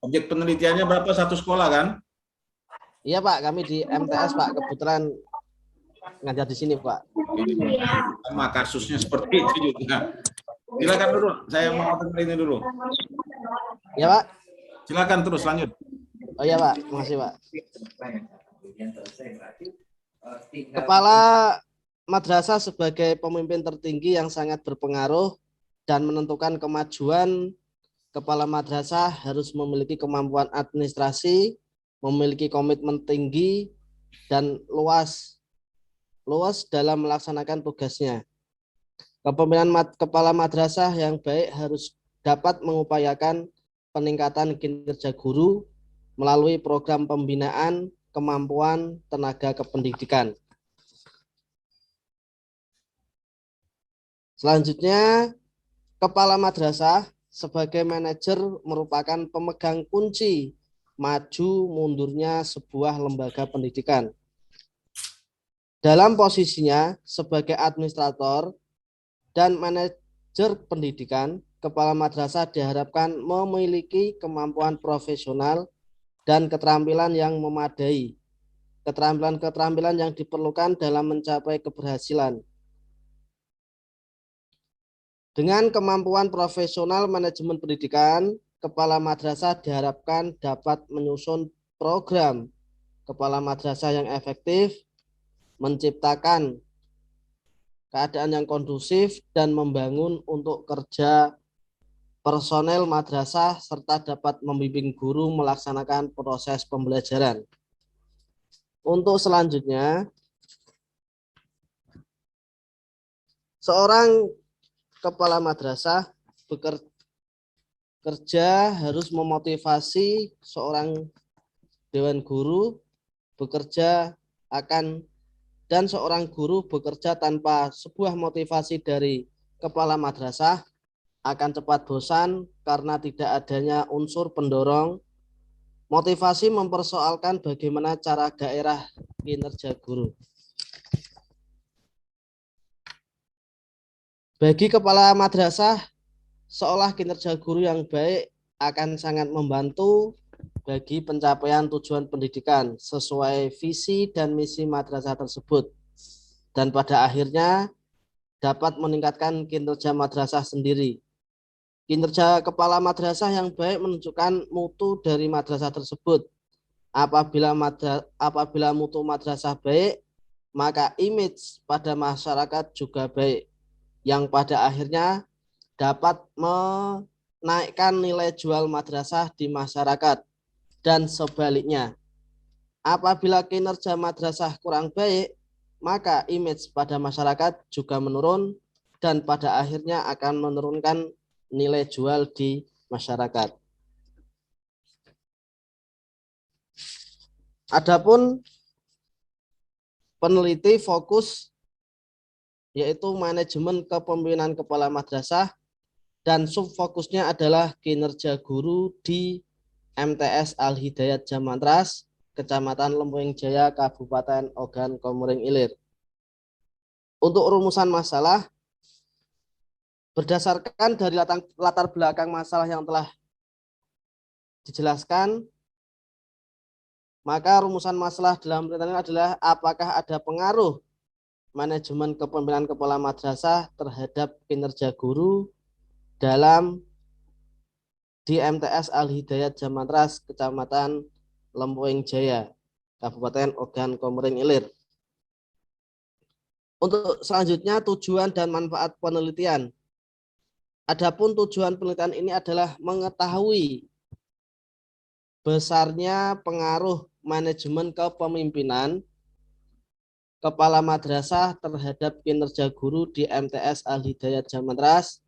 Objek penelitiannya berapa? Satu sekolah kan? Iya Pak, kami di MTS Pak, kebetulan ngajar di sini Pak. Sama kasusnya seperti itu juga. Silakan dulu, saya mau dengar ini dulu. Ya Pak. Silakan terus lanjut. Oh iya Pak, makasih Pak. Kepala madrasah sebagai pemimpin tertinggi yang sangat berpengaruh dan menentukan kemajuan. Kepala madrasah harus memiliki kemampuan administrasi, memiliki komitmen tinggi, dan luas dalam melaksanakan tugasnya. Kepemimpinan kepala madrasah yang baik harus dapat mengupayakan peningkatan kinerja guru melalui program pembinaan kemampuan tenaga kependidikan. Selanjutnya, kepala madrasah sebagai manajer merupakan pemegang kunci maju mundurnya sebuah lembaga pendidikan. Dalam posisinya sebagai administrator dan manajer pendidikan, kepala madrasah diharapkan memiliki kemampuan profesional dan keterampilan yang memadai. Keterampilan-keterampilan yang diperlukan dalam mencapai keberhasilan. Dengan kemampuan profesional manajemen pendidikan, kepala madrasah diharapkan dapat menyusun program kepala madrasah yang efektif, menciptakan keadaan yang kondusif, dan membangun untuk kerja personel madrasah, serta dapat membimbing guru melaksanakan proses pembelajaran. Untuk selanjutnya, seorang kepala madrasah bekerja harus memotivasi seorang dewan guru bekerja dan seorang guru bekerja tanpa sebuah motivasi dari kepala madrasah akan cepat bosan karena tidak adanya unsur pendorong. Motivasi mempersoalkan bagaimana cara gairah kinerja guru. Bagi kepala madrasah, seolah kinerja guru yang baik akan sangat membantu bagi pencapaian tujuan pendidikan sesuai visi dan misi madrasah tersebut, dan pada akhirnya dapat meningkatkan kinerja madrasah sendiri. Kinerja kepala madrasah yang baik menunjukkan mutu dari madrasah tersebut. Apabila mutu madrasah baik, maka image pada masyarakat juga baik, yang pada akhirnya dapat menaikkan nilai jual madrasah di masyarakat. Dan sebaliknya, apabila kinerja madrasah kurang baik, maka image pada masyarakat juga menurun dan pada akhirnya akan menurunkan nilai jual di masyarakat. Adapun peneliti fokus yaitu manajemen kepemimpinan kepala madrasah, dan subfokusnya adalah kinerja guru di MTS Al-Hidayat Jamantras, Kecamatan Lempuying Jaya, Kabupaten Ogan Komering Ilir. Untuk rumusan masalah, berdasarkan dari latar belakang masalah yang telah dijelaskan, maka rumusan masalah dalam pertanyaan adalah apakah ada pengaruh manajemen kepemimpinan kepala madrasah terhadap kinerja guru di MTS Al-Hidayat Jamantras, Kecamatan Lempuying Jaya, Kabupaten Ogan Komering Ilir. Untuk selanjutnya, tujuan dan manfaat penelitian. Adapun tujuan penelitian ini adalah mengetahui besarnya pengaruh manajemen kepemimpinan kepala madrasah terhadap kinerja guru di MTS Al-Hidayat Jamantras,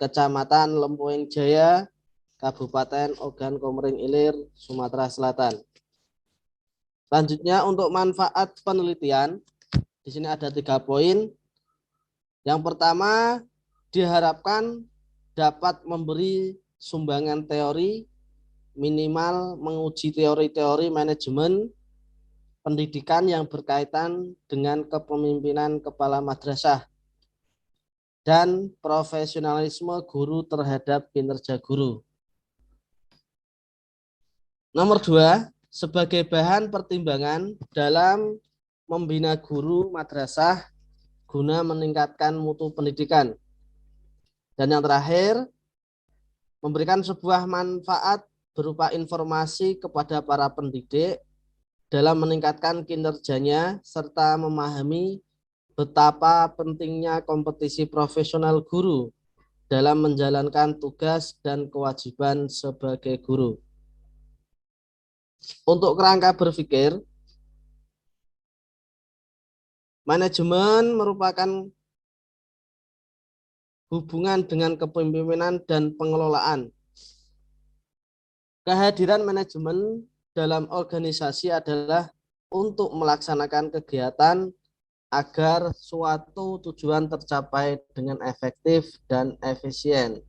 Kecamatan Lempuying Jaya, Kabupaten Ogan Komering Ilir, Sumatera Selatan. Selanjutnya, untuk manfaat penelitian, di sini ada 3 poin. Yang pertama, diharapkan dapat memberi sumbangan teori, minimal menguji teori-teori manajemen pendidikan yang berkaitan dengan kepemimpinan kepala madrasah dan profesionalisme guru terhadap kinerja guru. Nomor 2, sebagai bahan pertimbangan dalam membina guru madrasah guna meningkatkan mutu pendidikan. Dan yang terakhir, memberikan sebuah manfaat berupa informasi kepada para pendidik dalam meningkatkan kinerjanya serta memahami betapa pentingnya kompetisi profesional guru dalam menjalankan tugas dan kewajiban sebagai guru. Untuk kerangka berpikir, manajemen merupakan hubungan dengan kepemimpinan dan pengelolaan. Kehadiran manajemen dalam organisasi adalah untuk melaksanakan kegiatan agar suatu tujuan tercapai dengan efektif dan efisien.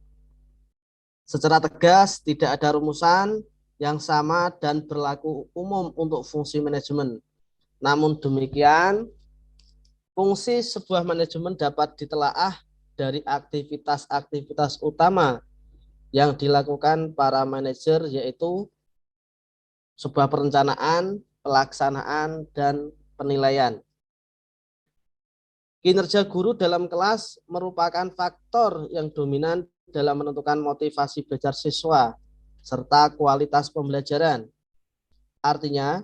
Secara tegas, tidak ada rumusan yang sama dan berlaku umum untuk fungsi manajemen. Namun demikian, fungsi sebuah manajemen dapat ditelaah dari aktivitas-aktivitas utama yang dilakukan para manajer, yaitu sebuah perencanaan, pelaksanaan, dan penilaian. Kinerja guru dalam kelas merupakan faktor yang dominan dalam menentukan motivasi belajar siswa serta kualitas pembelajaran. Artinya,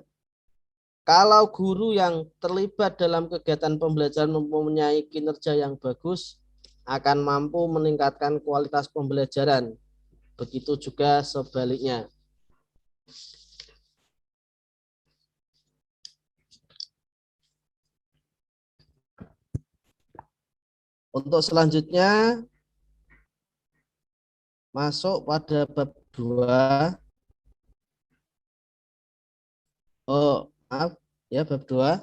kalau guru yang terlibat dalam kegiatan pembelajaran mempunyai kinerja yang bagus, akan mampu meningkatkan kualitas pembelajaran. Begitu juga sebaliknya. Untuk selanjutnya, masuk pada bab 2. Oh, maaf ya, bab 2.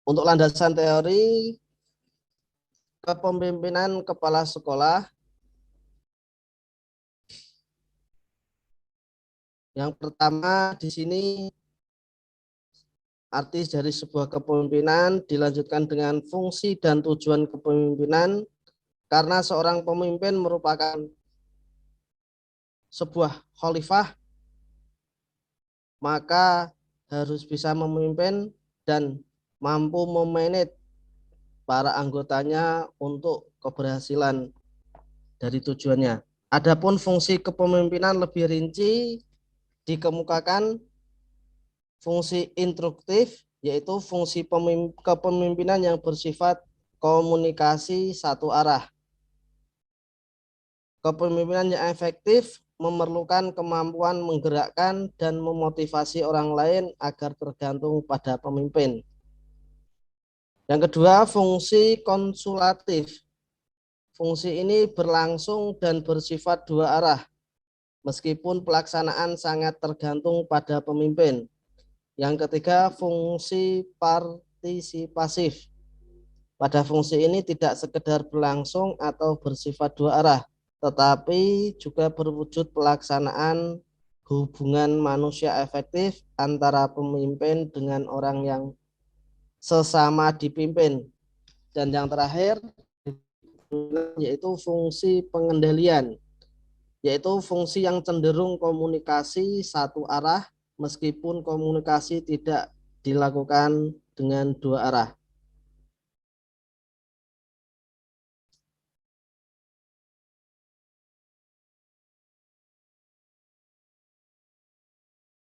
Untuk landasan teori kepemimpinan kepala sekolah, yang pertama di sini arti dari sebuah kepemimpinan dilanjutkan dengan fungsi dan tujuan kepemimpinan, karena seorang pemimpin merupakan sebuah khalifah, maka harus bisa memimpin dan mampu memanage para anggotanya untuk keberhasilan dari tujuannya. Adapun fungsi kepemimpinan lebih rinci dikemukakan fungsi instruktif, yaitu fungsi kepemimpinan yang bersifat komunikasi satu arah. Kepemimpinan yang efektif memerlukan kemampuan menggerakkan dan memotivasi orang lain agar tergantung pada pemimpin. Yang kedua, fungsi konsulatif. Fungsi ini berlangsung dan bersifat dua arah, meskipun pelaksanaan sangat tergantung pada pemimpin. Yang ketiga, fungsi partisipasif. Pada fungsi ini tidak sekedar berlangsung atau bersifat dua arah, tetapi juga berwujud pelaksanaan hubungan manusia efektif antara pemimpin dengan orang yang sesama dipimpin. Dan yang terakhir, yaitu fungsi pengendalian, yaitu fungsi yang cenderung komunikasi satu arah meskipun komunikasi tidak dilakukan dengan dua arah.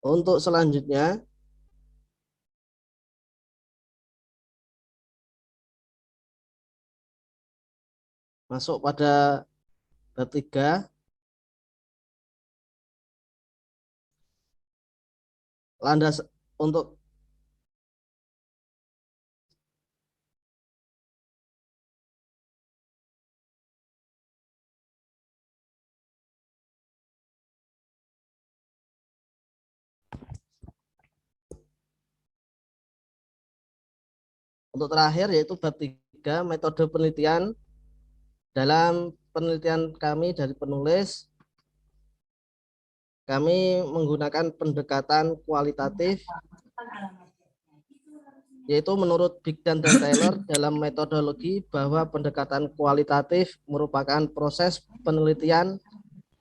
Untuk selanjutnya, masuk pada bab 3, landas untuk terakhir, yaitu bab 3, metode penelitian. Dalam penelitian kami dari penulis, kami menggunakan pendekatan kualitatif yaitu menurut Bigdan dan Taylor dalam metodologi bahwa pendekatan kualitatif merupakan proses penelitian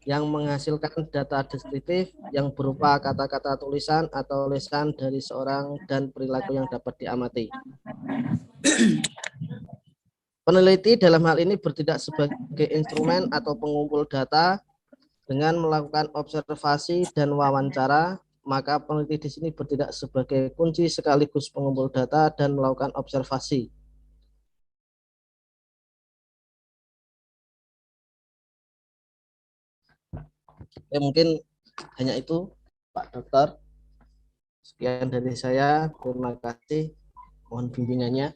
yang menghasilkan data deskriptif yang berupa kata-kata tulisan atau lisan dari seorang dan perilaku yang dapat diamati. Peneliti dalam hal ini bertindak sebagai instrumen atau pengumpul data dengan melakukan observasi dan wawancara, maka peneliti di sini bertindak sebagai kunci sekaligus pengumpul data dan melakukan observasi. Mungkin hanya itu, Pak Dokter. Sekian dari saya. Terima kasih. Mohon bimbingannya.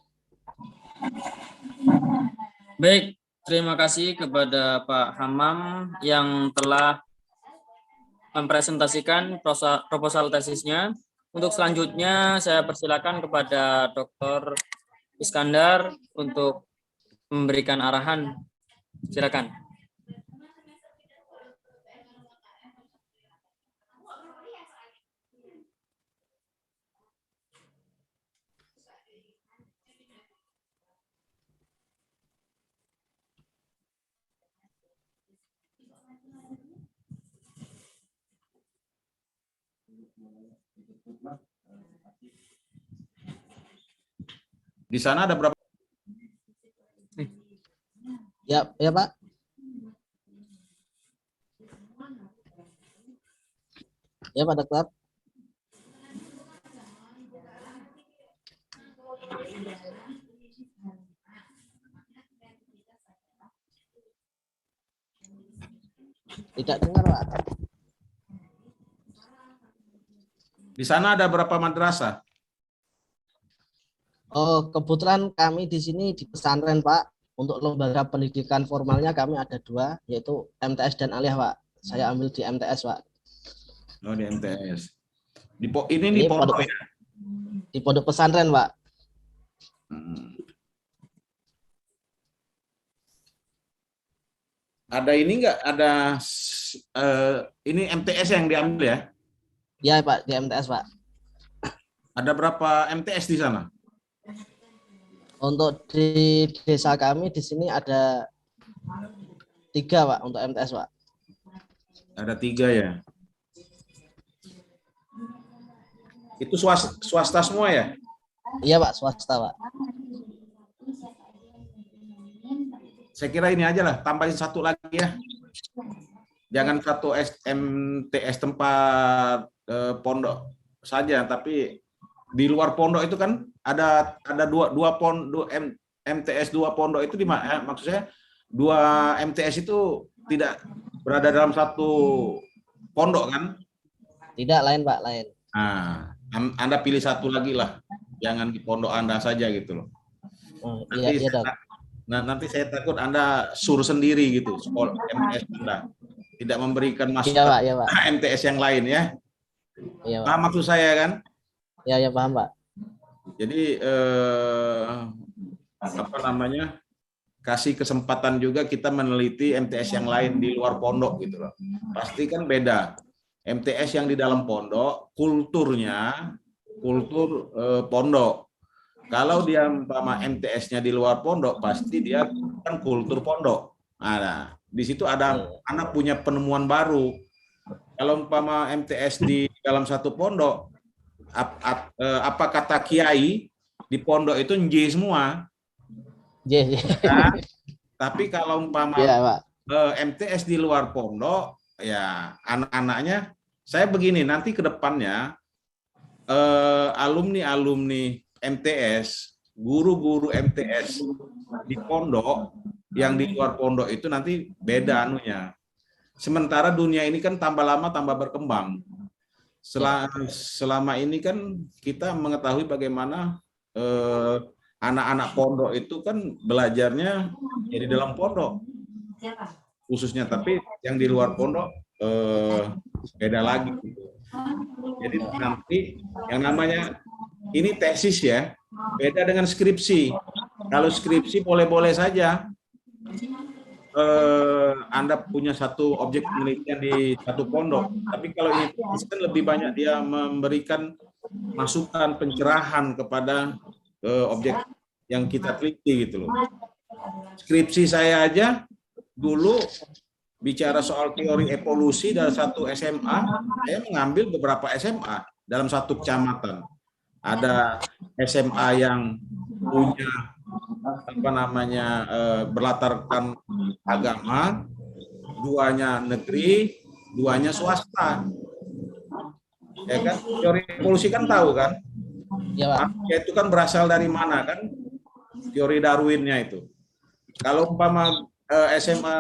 Baik, terima kasih kepada Pak Hamam yang telah mempresentasikan proposal tesisnya. Untuk selanjutnya saya persilakan kepada Dr. Iskandar untuk memberikan arahan. Silakan. Di sana ada berapa? Ya, ya Pak. Ya Pak Dokter. Tidak dengar Pak. Di sana ada berapa madrasah? Oh, kebetulan kami di sini di pesantren Pak. Untuk lembaga pendidikan formalnya kami ada 2, yaitu MTS dan Aliyah Pak. Saya ambil di MTS Pak. Oh, di MTS. Ini di pondok ya? Di pondok pesantren Pak. Ada ini enggak? Ada ini MTS yang diambil ya? Ya Pak, di MTS Pak. Ada berapa MTS di sana? Untuk di desa kami di sini ada 3 Pak untuk MTS Pak. Ada 3 ya? Itu swasta semua ya? Iya Pak, swasta Pak. Saya kira ini aja lah, tambahin 1 lagi ya. Jangan 1 MTS tempat pondok saja, tapi di luar pondok itu kan ada dua pondok MTS 2 pondok itu maksudnya 2 MTS itu tidak berada dalam 1 pondok kan? Tidak, lain Pak, lain. Nah, Anda pilih 1 lagi lah, jangan di pondok Anda saja gitu loh. Nanti saya takut Anda suruh sendiri gitu, sekolah MTS Anda tidak memberikan masukan ya, Pak. MTS yang lain ya. Iya, Pak. Nah, maksud saya kan? Ya, paham Pak. Jadi apa namanya, kasih kesempatan juga kita meneliti MTS yang lain di luar pondok gitu loh. Pasti kan beda. MTS yang di dalam pondok, kulturnya kultur pondok. Kalau dia umpama MTS-nya di luar pondok, pasti dia kan kultur pondok. Nah, di situ ada anak punya penemuan baru. Kalau umpama MTS di dalam 1 pondok, apa kata kiai di pondok itu nj semua. Nah, tapi kalau umpama MTS di luar pondok, ya anak-anaknya, saya begini, nanti ke depannya alumni MTS, guru-guru MTS di pondok yang di luar pondok itu nanti beda anunya. Sementara dunia ini kan tambah lama tambah berkembang. Selama ini kan kita mengetahui bagaimana anak-anak pondok itu kan belajarnya di dalam pondok khususnya, tapi yang di luar pondok beda lagi. Jadi nanti yang namanya ini tesis ya, beda dengan skripsi. Kalau skripsi boleh-boleh saja Anda punya 1 objek penelitian di 1 pondok, tapi kalau ini kan lebih banyak dia memberikan masukan pencerahan kepada objek yang kita teliti gitu loh. Skripsi saya aja dulu bicara soal teori evolusi dari satu SMA, saya mengambil beberapa SMA dalam satu kecamatan. Ada SMA yang punya berlatarkan agama, duanya negeri, duanya swasta. Ya kan? Teori evolusi kan tahu kan? Ya, Pak. Manusia itu kan berasal dari mana kan? Teori Darwinnya itu. Kalau umpama SMA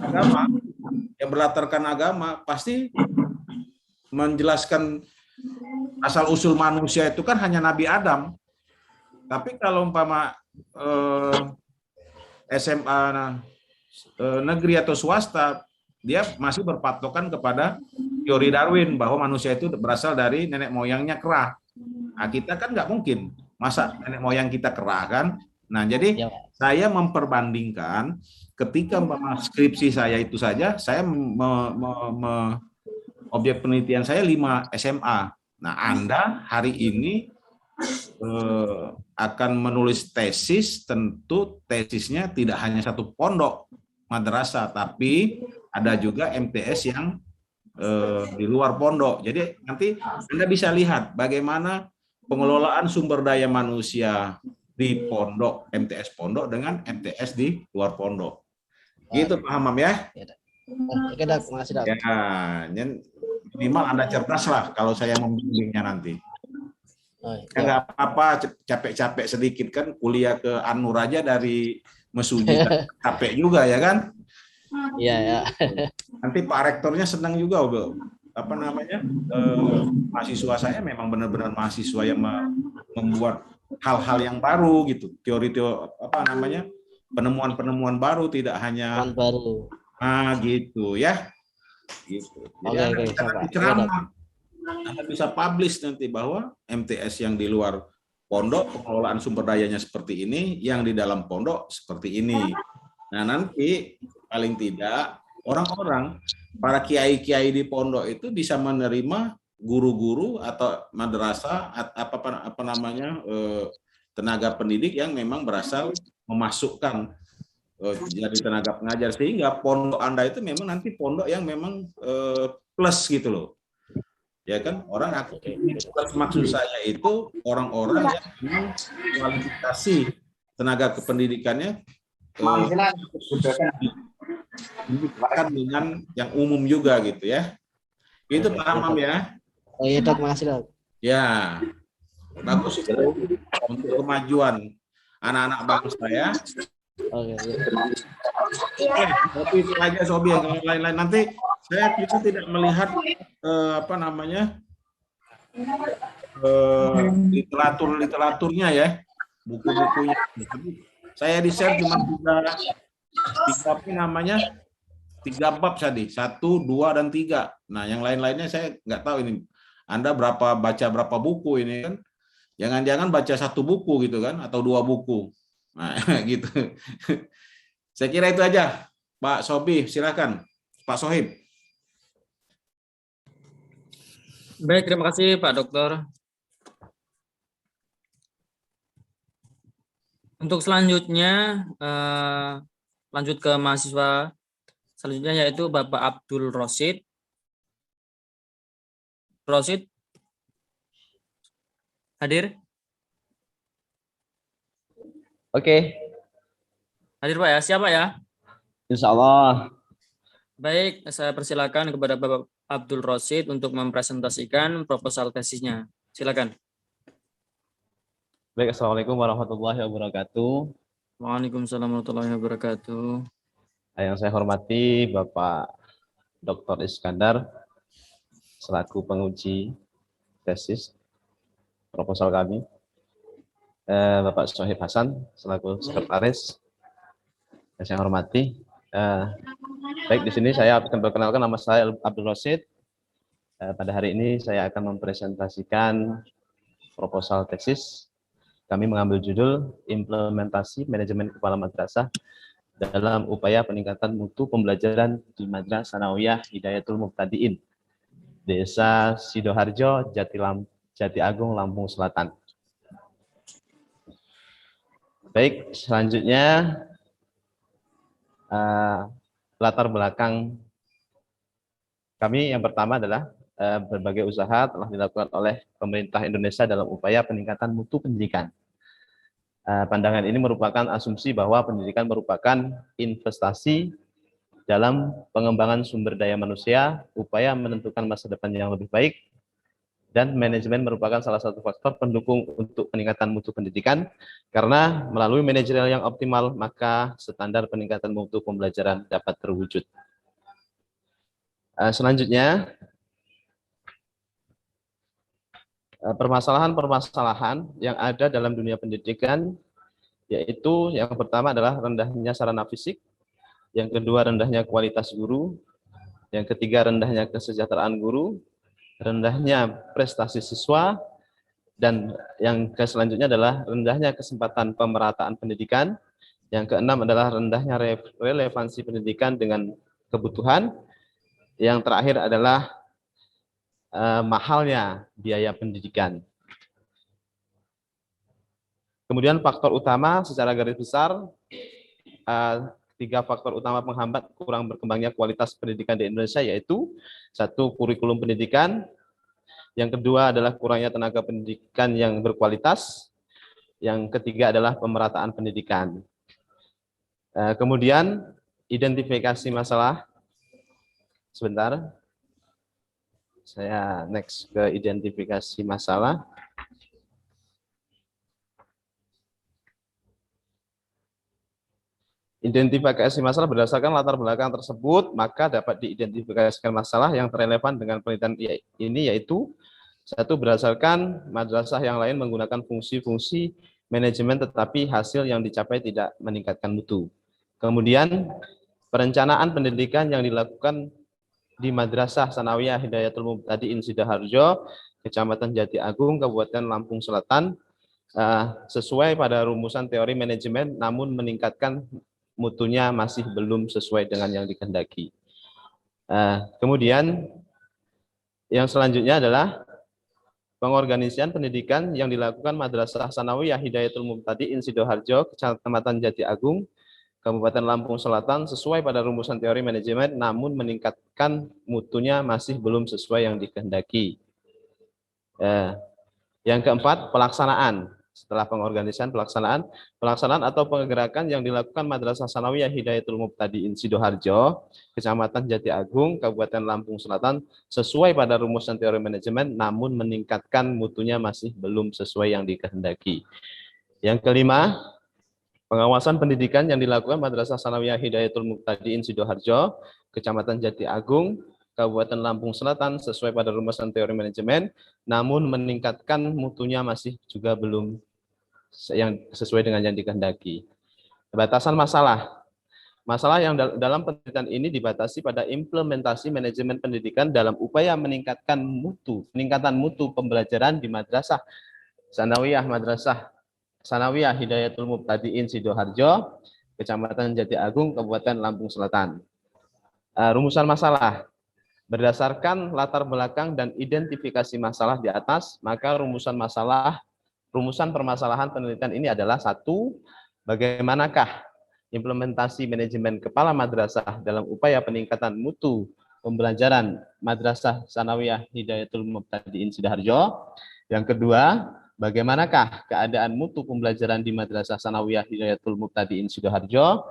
agama yang berlatarkan agama pasti menjelaskan asal usul manusia itu kan hanya Nabi Adam. Tapi kalau umpama SMA negeri atau swasta, dia masih berpatokan kepada teori Darwin bahwa manusia itu berasal dari nenek moyangnya kera. Nah, kita kan nggak mungkin masa nenek moyang kita kera kan. Nah, jadi saya memperbandingkan ketika skripsi saya itu saja, saya objek penelitian saya 5 SMA. Nah, Anda hari ini akan menulis tesis, tentu tesisnya tidak hanya satu pondok madrasah, tapi ada juga MTS yang di luar pondok. Jadi nanti Anda bisa lihat bagaimana pengelolaan sumber daya manusia di pondok, MTS pondok dengan MTS di luar pondok. Gitu Pak Hamam ya? Oke, Dok. Makasih, Dok. Ya, minimal Anda cerdas lah kalau saya membimbingnya nanti. Ya nggak apa-apa, capek-capek sedikit kan, kuliah ke Anur aja dari Mesuji capek juga ya kan? Iya, ya. Nanti Pak Rektornya senang juga, mahasiswa saya memang benar-benar mahasiswa yang membuat hal-hal yang baru gitu, penemuan-penemuan baru, tidak hanya baru. Gitu ya. Gitu. Jadi nanti ceramah, Anda bisa publish nanti bahwa MTS yang di luar pondok pengelolaan sumber dayanya seperti ini, yang di dalam pondok seperti ini. Nah, nanti paling tidak orang-orang, para kiai-kiai di pondok itu bisa menerima guru-guru atau madrasah tenaga pendidik yang memang berasal memasukkan jadi tenaga pengajar, sehingga pondok Anda itu memang nanti pondok yang memang plus gitu loh. Ya kan, orang maksud saya itu orang-orang yang memang kualifikasi tenaga kependidikannya dengan yang umum juga gitu ya. Itu Pak Hamam ya. Oh iya, Dok, makasih, Dok. Ya, bagus itu untuk kemajuan anak-anak bangsa ya. Oke. Tapi itu aja Sobi, yang lain-lain nanti kita tidak melihat literaturnya ya, buku-bukunya. Saya di share cuma tiga bab tadi, 1, 2, dan 3. Nah, yang lain-lainnya saya nggak tahu ini. Anda baca berapa buku ini kan? Jangan-jangan baca 1 buku gitu kan, atau 2 buku. Nah, gitu. Saya kira itu aja. Pak Sobi, silakan. Pak Sohib. Baik, terima kasih Pak Dokter. Untuk selanjutnya, lanjut ke mahasiswa selanjutnya, yaitu Bapak Abdul Rosid. Rosid, hadir? Oke. Hadir Pak ya, siapa ya? Insya Allah. Baik, saya persilakan kepada Bapak Abdul Rosid untuk mempresentasikan proposal tesisnya. Silakan. Baik, Assalamualaikum warahmatullahi wabarakatuh. Waalaikumsalam warahmatullahi wabarakatuh. Yang saya hormati Bapak Dr. Iskandar selaku penguji tesis proposal kami, Bapak Sohib Hasan selaku sekretaris. Yang saya hormati, baik, di sini saya akan perkenalkan, nama saya Abdul Rosid. Pada hari ini saya akan mempresentasikan proposal tesis. Kami mengambil judul Implementasi Manajemen Kepala Madrasah dalam upaya peningkatan mutu pembelajaran di Madrasah Sanawiyah Hidayatul Mubtadiin, Desa Sidoharjo, Jati Agung, Lampung Selatan. Baik, selanjutnya latar belakang kami yang pertama adalah berbagai usaha telah dilakukan oleh pemerintah Indonesia dalam upaya peningkatan mutu pendidikan. Pandangan ini merupakan asumsi bahwa pendidikan merupakan investasi dalam pengembangan sumber daya manusia, upaya menentukan masa depan yang lebih baik, dan manajemen merupakan salah satu faktor pendukung untuk peningkatan mutu pendidikan, karena melalui manajerial yang optimal, maka standar peningkatan mutu pembelajaran dapat terwujud. Selanjutnya, permasalahan-permasalahan yang ada dalam dunia pendidikan, yaitu yang pertama adalah rendahnya sarana fisik, yang kedua rendahnya kualitas guru, yang ketiga rendahnya kesejahteraan guru, rendahnya prestasi siswa, dan yang selanjutnya adalah rendahnya kesempatan pemerataan pendidikan, yang keenam adalah rendahnya relevansi pendidikan dengan kebutuhan, yang terakhir adalah mahalnya biaya pendidikan. Kemudian faktor utama secara garis besar, 3 faktor utama penghambat kurang berkembangnya kualitas pendidikan di Indonesia, yaitu 1, kurikulum pendidikan, yang kedua adalah kurangnya tenaga pendidikan yang berkualitas, yang ketiga adalah pemerataan pendidikan. Kemudian identifikasi masalah, sebentar, saya next ke identifikasi masalah. Identifikasi masalah berdasarkan latar belakang tersebut, maka dapat diidentifikasikan masalah yang relevan dengan penelitian ini, yaitu 1, berdasarkan madrasah yang lain menggunakan fungsi-fungsi manajemen tetapi hasil yang dicapai tidak meningkatkan mutu. Kemudian perencanaan pendidikan yang dilakukan di Madrasah Sanawiyah Hidayatul Mubtadi'in Sidoarjo, Kecamatan Jati Agung, Kabupaten Lampung Selatan, sesuai pada rumusan teori manajemen, namun meningkatkan mutunya masih belum sesuai dengan yang dikehendaki. Kemudian yang selanjutnya adalah pengorganisian pendidikan yang dilakukan Madrasah Sanawiyah Hidayatul Mubtadi'in Sidoarjo, Kecamatan Jati Agung, Kabupaten Lampung Selatan, sesuai pada rumusan teori manajemen, namun meningkatkan mutunya masih belum sesuai yang dikehendaki. Yang keempat, pelaksanaan. Setelah pengorganisian, pelaksanaan atau penggerakan yang dilakukan Madrasah Sanawiyah Hidayatul Mubtadi'in Sidoarjo, Kecamatan Jati Agung, Kabupaten Lampung Selatan, sesuai pada rumusan teori manajemen, namun meningkatkan mutunya masih belum sesuai yang dikehendaki. Yang kelima, pengawasan pendidikan yang dilakukan Madrasah Sanawiyah Hidayatul Mubtadi'in Sidoarjo, Kecamatan Jati Agung, Kabupaten Lampung Selatan, sesuai pada rumusan teori manajemen, namun meningkatkan mutunya masih juga belum yang sesuai dengan yang dikehendaki. Batasan masalah. Masalah yang dalam penelitian ini dibatasi pada implementasi manajemen pendidikan dalam upaya peningkatan mutu pembelajaran di Madrasah Sanawiyah Hidayatul Mubtadi'in Sidoarjo, Kecamatan Jati Agung, Kabupaten Lampung Selatan. Rumusan masalah. Berdasarkan latar belakang dan identifikasi masalah di atas, maka rumusan permasalahan penelitian ini adalah 1, bagaimanakah implementasi manajemen kepala madrasah dalam upaya peningkatan mutu pembelajaran Madrasah Sanawiyah Hidayatul Mubtadi'in Sidoarjo. Yang kedua, bagaimanakah keadaan mutu pembelajaran di Madrasah Sanawiyah Hidayatul Mubtadi'in Sidoarjo.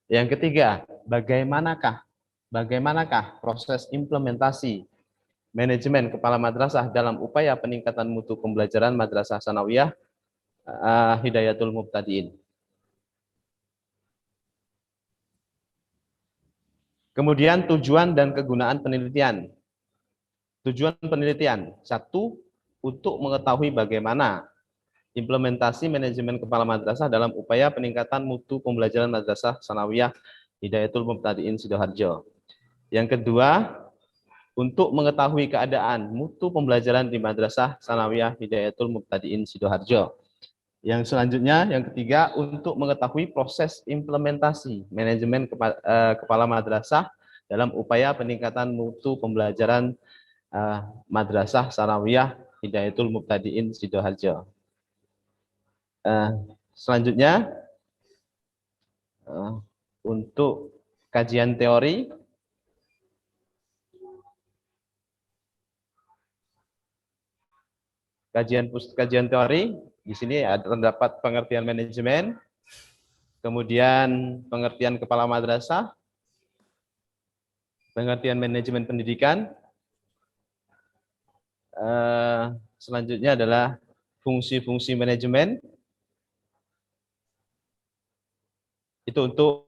Yang ketiga, bagaimanakah proses implementasi manajemen kepala madrasah dalam upaya peningkatan mutu pembelajaran Madrasah Sanawiyah Hidayatul Mubtadi'in. Kemudian tujuan dan kegunaan penelitian. Tujuan penelitian, 1, untuk mengetahui bagaimana implementasi manajemen kepala madrasah dalam upaya peningkatan mutu pembelajaran Madrasah Sanawiyah Hidayatul Mubtadi'in Sidoarjo. Yang kedua, untuk mengetahui keadaan mutu pembelajaran di Madrasah Sanawiyah Hidayatul Mubtadi'in Sidoarjo. Yang selanjutnya, yang ketiga, untuk mengetahui proses implementasi manajemen kepala madrasah dalam upaya peningkatan mutu pembelajaran Madrasah Sanawiyah Hidayatul Mubtadi'in Sidoarjo. Selanjutnya, untuk kajian teori, kajian teori di sini terdapat pengertian manajemen, kemudian pengertian kepala madrasah, pengertian manajemen pendidikan, selanjutnya adalah fungsi-fungsi manajemen. Itu untuk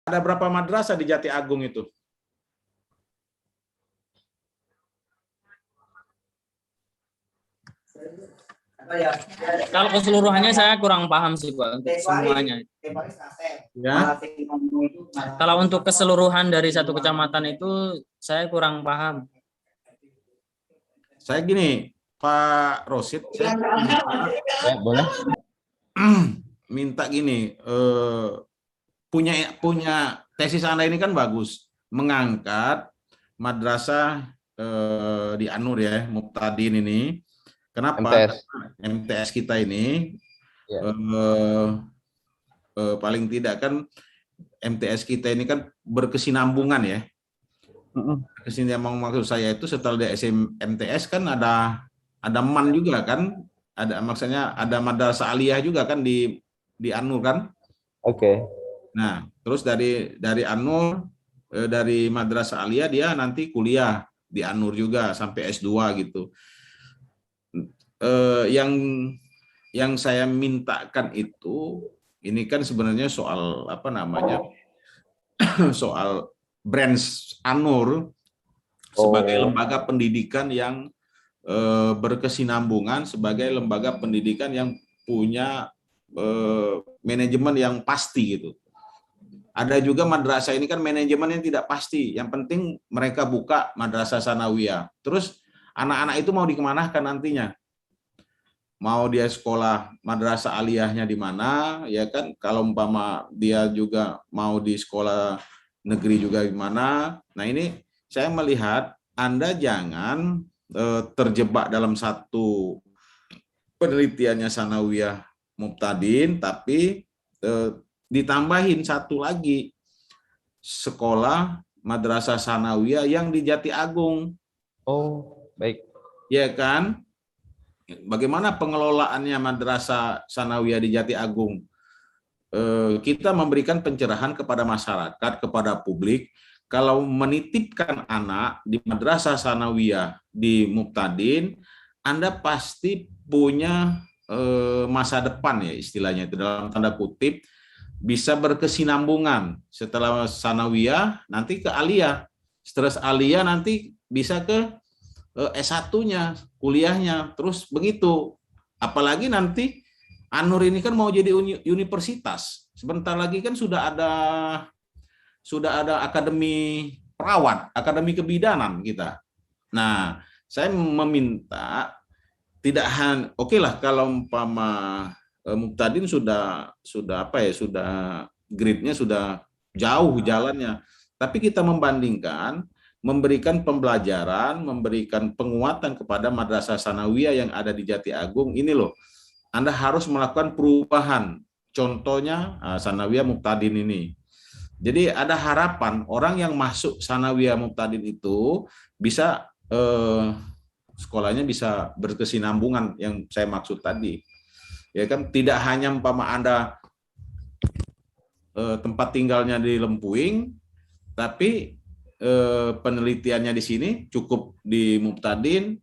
Ada berapa madrasah di Jati Agung itu? Kalau keseluruhannya saya kurang paham sih Pak untuk semuanya. Ya. Kalau untuk keseluruhan dari satu kecamatan itu saya kurang paham. Saya gini, Pak Rosid, saya Ya, boleh. minta gini, punya tesis Anda ini kan bagus, mengangkat madrasah di Anur ya, Muqtadin ini. Kenapa? MTS. MTS kita ini Ya. paling tidak kan MTS kita ini kan berkesinambungan ya. Kesinambungan maksud saya itu setelah di MTS kan ada MAN juga kan, ada maksudnya ada madrasah aliyah juga kan di Anur kan. Oke. Nah, terus dari Anur dari madrasah aliyah dia nanti kuliah di Anur juga sampai S2 gitu. Yang saya mintakan itu ini kan sebenarnya soal apa namanya soal branch Anur sebagai lembaga pendidikan yang berkesinambungan, sebagai lembaga pendidikan yang punya manajemen yang pasti gitu. Ada juga madrasah ini kan manajemennya tidak pasti. Yang penting mereka buka madrasah sanawiyah. Terus anak-anak itu mau dikemanakan nantinya? Mau dia sekolah madrasah aliyahnya di mana, ya kan? Kalau umpama dia juga mau di sekolah negeri juga di mana. Nah ini saya melihat Anda jangan terjebak dalam satu penelitiannya sanawiyah Muqtadin, tapi ditambahin satu lagi sekolah madrasah sanawiyah yang di Jati Agung. Oh, baik. Ya kan? Bagaimana pengelolaannya madrasah sanawiyah di Jati Agung? Kita memberikan pencerahan kepada masyarakat, kepada publik, kalau menitipkan anak di madrasah sanawiyah di Muqtadin, Anda pasti punya masa depan ya istilahnya itu dalam tanda kutip, bisa berkesinambungan setelah sanawiyah nanti ke aliyah, setelah aliyah nanti bisa ke S1-nya, kuliahnya, terus begitu. Apalagi nanti Anur ini kan mau jadi universitas. Sebentar lagi kan sudah ada akademi perawat, akademi kebidanan kita. Nah, saya meminta tidak hanya oke lah kalau umpama Muqtadin sudah apa ya, sudah gridnya sudah jauh jalannya. Tapi kita membandingkan, memberikan pembelajaran, memberikan penguatan kepada madrasah sanawiyah yang ada di Jati Agung ini loh. Anda harus melakukan perubahan. Contohnya sanawiyah Muqtadin ini. Jadi ada harapan orang yang masuk sanawiyah Muqtadin itu bisa sekolahnya bisa berkesinambungan yang saya maksud tadi. Ya kan tidak hanya umpama Anda tempat tinggalnya di Lempuing, tapi penelitiannya di sini cukup di Muqtadin.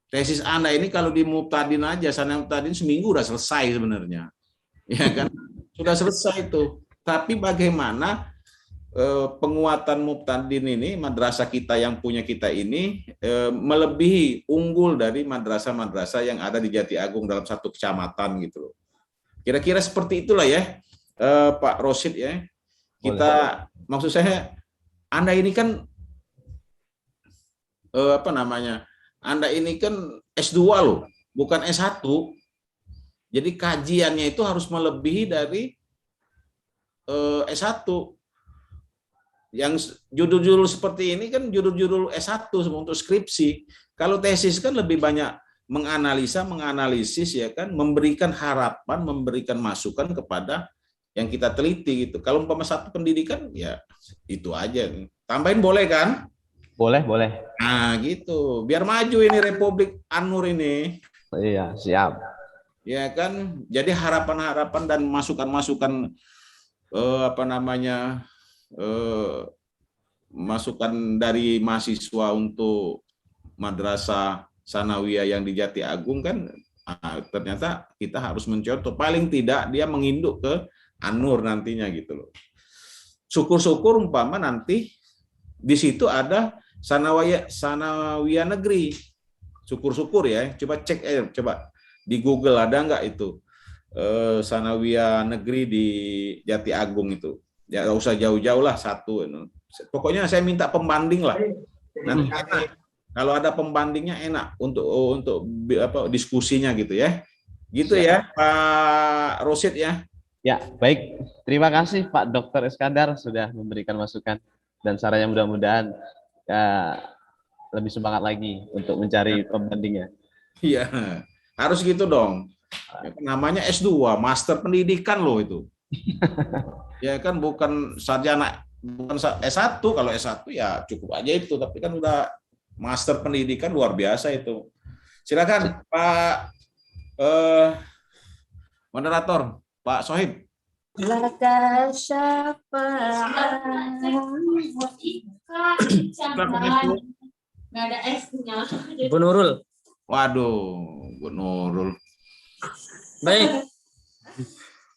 Tesis Anda ini kalau di Muqtadin aja, sana Muqtadin seminggu udah selesai sebenarnya. Ya kan? Sudah selesai itu. Tapi bagaimana penguatan Muqtadin ini, madrasah kita yang punya kita ini melebihi, unggul dari madrasah-madrasah yang ada di Jati Agung dalam satu kecamatan gitu loh. Kira-kira seperti itulah ya, Pak Rosid ya. Kita maksud saya Anda ini kan apa namanya? Anda ini kan S2 loh, bukan S1. Jadi kajiannya itu harus melebihi dari S1. Yang judul-judul seperti ini kan judul-judul S1 untuk skripsi. Kalau tesis kan lebih banyak menganalisis ya kan, memberikan harapan, memberikan masukan kepada yang kita teliti gitu. Kalau umpama satu pendidikan ya itu aja. Tambahin boleh kan? Boleh, boleh. Nah, gitu. Biar maju ini Republik Anur ini. Iya, siap. Ya kan? Jadi harapan-harapan dan masukan-masukan apa namanya? Masukan dari mahasiswa untuk madrasah sanawiyah yang di Jati Agung kan ternyata kita harus mencontoh, paling tidak dia menginduk ke An-Nur nantinya gitu loh. Syukur-syukur umpama nanti di situ ada sanawiyah negeri. Syukur-syukur ya. Coba cek coba di Google ada nggak itu sanawiyah negeri di Jati Agung itu. Ya nggak usah jauh-jauh lah satu. Pokoknya saya minta pembanding lah. Nanti enak. Kalau ada pembandingnya enak untuk diskusinya gitu ya. Gitu ya Pak Rosid ya. Ya, baik. Terima kasih Pak Dr. Iskandar sudah memberikan masukan dan sarannya, mudah-mudahan lebih semangat lagi untuk mencari pembandingnya. Iya, harus gitu dong. Namanya S2, Master Pendidikan loh itu. Ya kan bukan sarjana, bukan S1. Kalau S1 ya cukup aja itu, tapi kan udah Master Pendidikan luar biasa itu. Silakan Pak moderator, Pak Sohib. Laka syafa'an. Nggak ada S-nya. Bu Nurul. Waduh, Bu Nurul.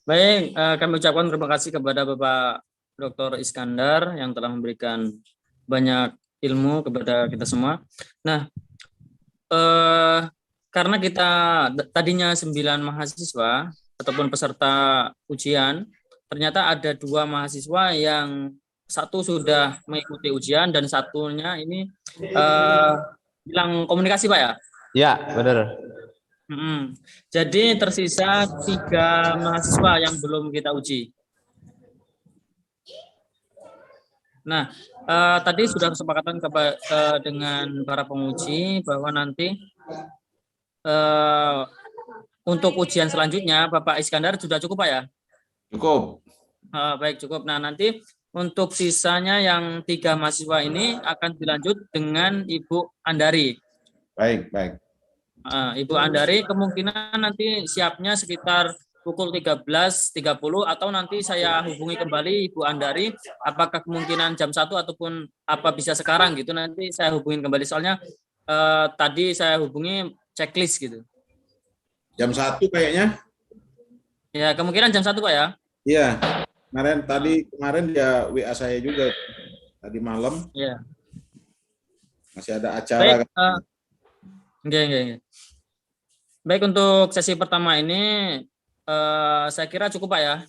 Baik, kami ucapkan terima kasih kepada Bapak Dr. Iskandar yang telah memberikan banyak ilmu kepada kita semua. Nah, karena kita tadinya 9 mahasiswa ataupun peserta ujian, ternyata ada 2 mahasiswa yang satu sudah mengikuti ujian dan satunya ini bilang komunikasi Pak ya? Ya, benar. Jadi tersisa 3 mahasiswa yang belum kita uji. Nah, tadi sudah kesepakatan dengan para penguji bahwa nanti untuk ujian selanjutnya, Bapak Iskandar sudah cukup Pak ya? Cukup. Baik, cukup. Nah, nanti untuk sisanya yang 3 mahasiswa ini akan dilanjut dengan Ibu Andari. Baik. Ibu Andari kemungkinan nanti siapnya sekitar pukul 13.30 atau nanti saya hubungi kembali Ibu Andari apakah kemungkinan jam 1 ataupun apa bisa sekarang gitu, nanti saya hubungin kembali soalnya tadi saya hubungi checklist gitu. Jam 1 kayaknya. Ya, kemungkinan jam 1 Pak ya? Iya. Kemarin dia WA saya juga tadi malam. Iya. Masih ada acara. Baik, Oke. Baik, untuk sesi pertama ini saya kira cukup Pak ya.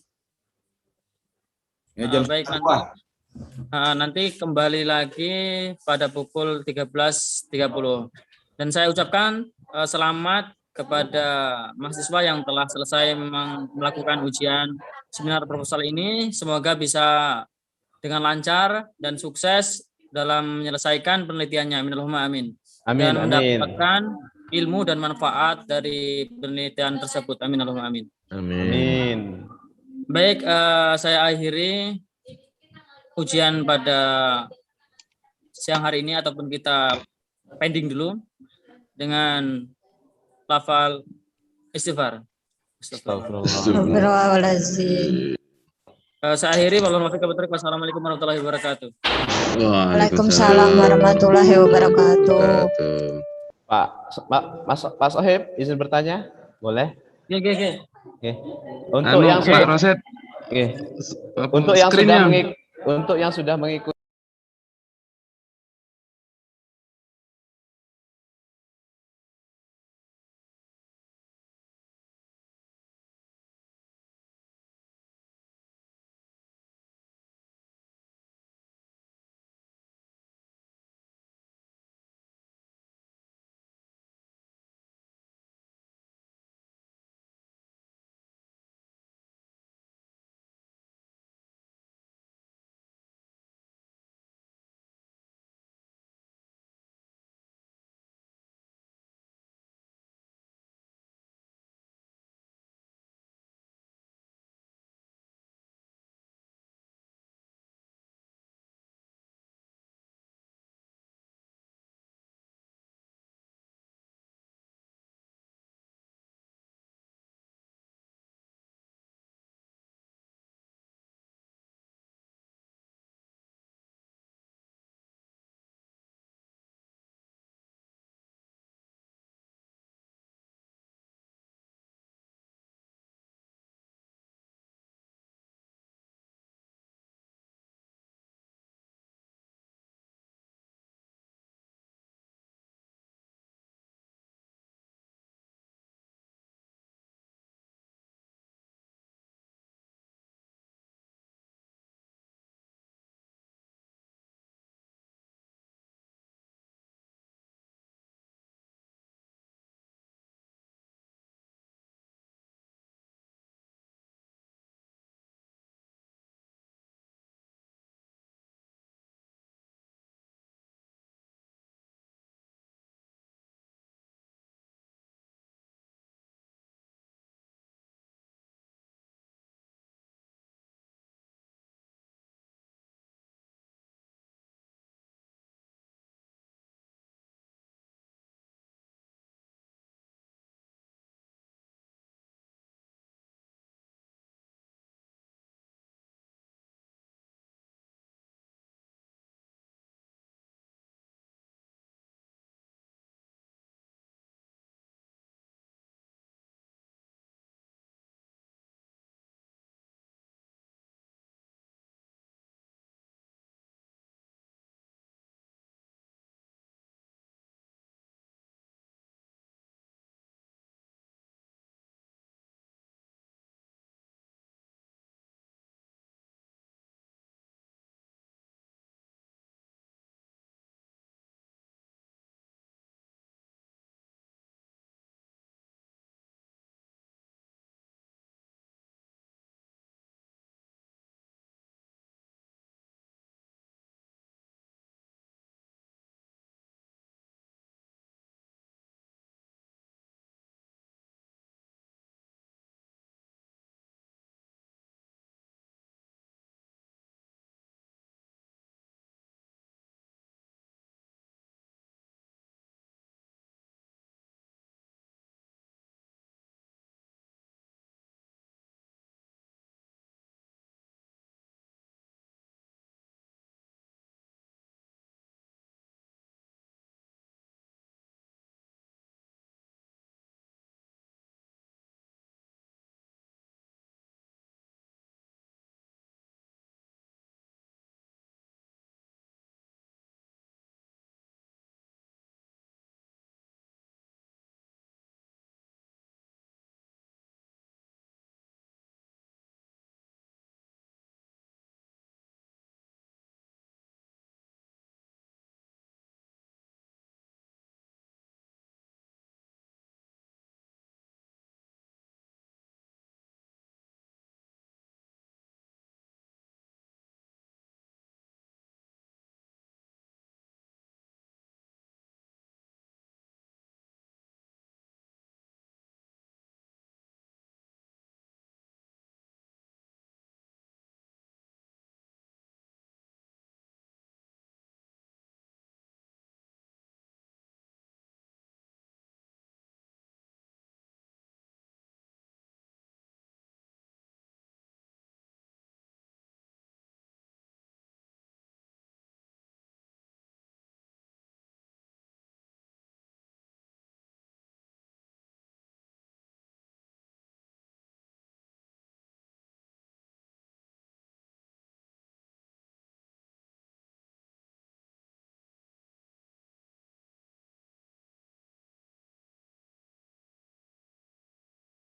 Jam baik, nanti kembali lagi pada pukul 13.30. Dan saya ucapkan selamat kepada mahasiswa yang telah selesai melakukan ujian seminar proposal ini. Semoga bisa dengan lancar dan sukses dalam menyelesaikan penelitiannya. Amin. Dan mendapatkan ilmu dan manfaat dari penelitian tersebut. Amin. Baik, saya akhiri ujian pada siang hari ini ataupun kita pending dulu dengan lafal istighfar. Astagfirullahaladzim. Saya akhiri. Wassalamualaikum warahmatullahi wabarakatuh. Waalaikumsalam warahmatullahi wabarakatuh. Pak Sohib, izin bertanya? Boleh? Oke. Untuk yang Pak Rosid. untuk yang sudah mengikuti